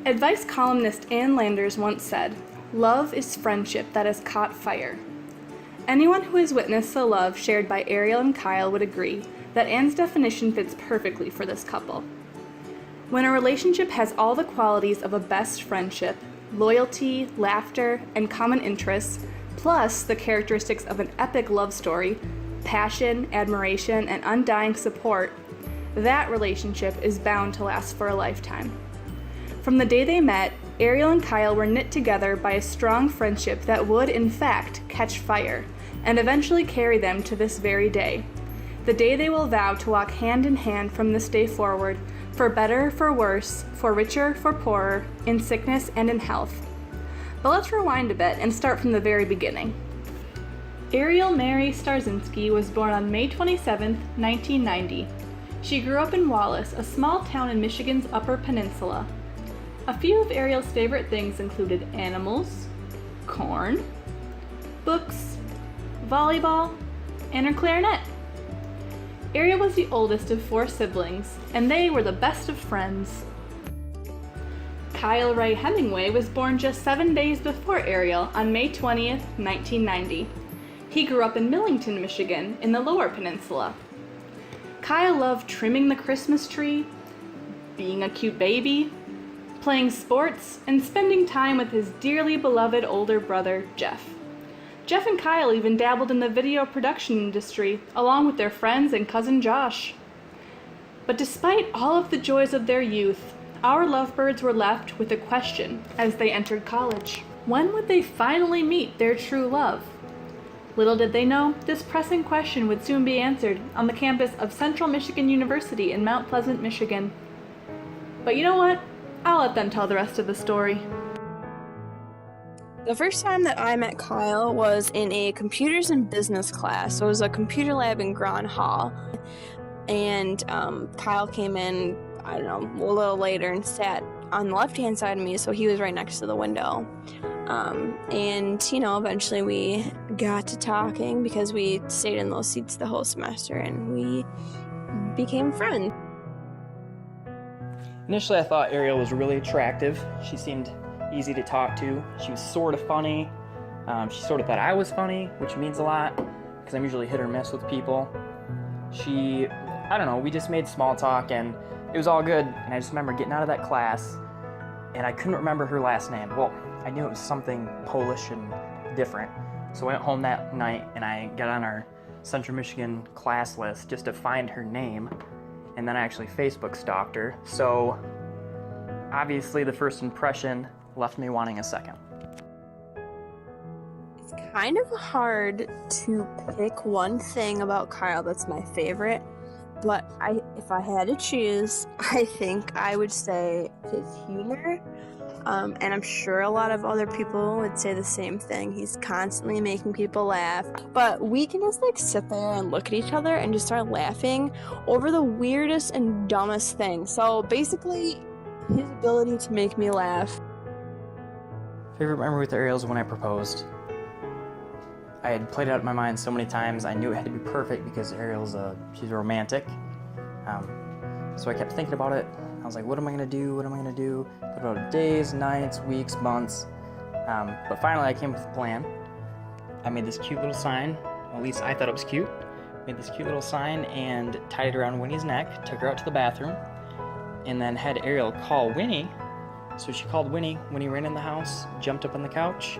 Advice columnist Ann Landers once said, "Love is friendship that has caught fire." Anyone who has witnessed the love shared by Arielle and Kyle would agree that Ann's definition fits perfectly for this couple. When a relationship has all the qualities of a best friendship, loyalty, laughter, and common interests, plus the characteristics of an epic love story, passion, admiration, and undying support, that relationship is bound to last for a lifetime. From the day they met, Arielle and Kyle were knit together by a strong friendship that would, in fact, catch fire, and eventually carry them to this very day. The day they will vow to walk hand in hand from this day forward, for better, for worse, for richer, for poorer, in sickness and in health. But let's rewind a bit and start from the very beginning. Arielle Mary Starzinski was born on May 27, 1990. She grew up in Wallace, a small town in Michigan's Upper Peninsula. A few of Arielle's favorite things included animals, corn, books, volleyball, and her clarinet. Arielle was the oldest of 4 siblings, and they were the best of friends. Kyle Ray Hemingway was born just 7 days before Arielle on May 20th, 1990. He grew up in Millington, Michigan, in the Lower Peninsula. Kyle loved trimming the Christmas tree, being a cute baby, playing sports, and spending time with his dearly beloved older brother, Jeff. Jeff and Kyle even dabbled in the video production industry, along with their friends and cousin Josh. But despite all of the joys of their youth, our lovebirds were left with a question as they entered college. When would they finally meet their true love? Little did they know, this pressing question would soon be answered on the campus of Central Michigan University in Mount Pleasant, Michigan. But you know what? I'll let them tell the rest of the story. The first time that I met Kyle was in a computers and business class. So it was a computer lab in Grand Hall. And Kyle came in, I don't know, a little later and sat on the left-hand side of me, so he was right next to the window. And, eventually we got to talking because we stayed in those seats the whole semester and we became friends. Initially, I thought Arielle was really attractive. She seemed easy to talk to. She was sort of funny. She sort of thought I was funny, which means a lot because I'm usually hit or miss with people. We just made small talk and it was all good. And I just remember getting out of that class and I couldn't remember her last name. Well, I knew it was something Polish and different. So I went home that night and I got on our Central Michigan class list just to find her name. And then I actually Facebook stalked her. So obviously the first impression left me wanting a second. It's kind of hard to pick one thing about Kyle that's my favorite, but if I had to choose, I think I would say his humor. And I'm sure a lot of other people would say the same thing. He's constantly making people laugh. But we can just sit there and look at each other and just start laughing over the weirdest and dumbest things. So basically, his ability to make me laugh. Favorite memory with Arielle is when I proposed. I had played it out in my mind so many times. I knew it had to be perfect because Arielle's she's romantic. So I kept thinking about it. I was like, what am I gonna do? What am I gonna do? Thought about it days, nights, weeks, months. But finally I came up with a plan. I made this cute little sign. Well, at least I thought it was cute. Made this cute little sign and tied it around Winnie's neck, took her out to the bathroom, and then had Arielle call Winnie. So she called Winnie. Winnie ran in the house, jumped up on the couch,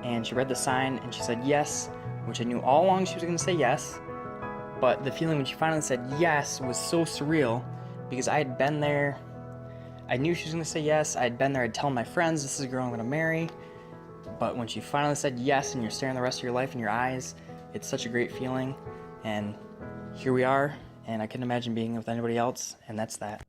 and she read the sign and she said yes, which I knew all along she was gonna say yes. But the feeling when she finally said yes was so surreal because I had been there. I knew she was gonna say yes. I had been there. I'd tell my friends, this is a girl I'm gonna marry. But when she finally said yes and you're staring the rest of your life in your eyes, it's such a great feeling. And here we are, and I couldn't imagine being with anybody else, and that's that.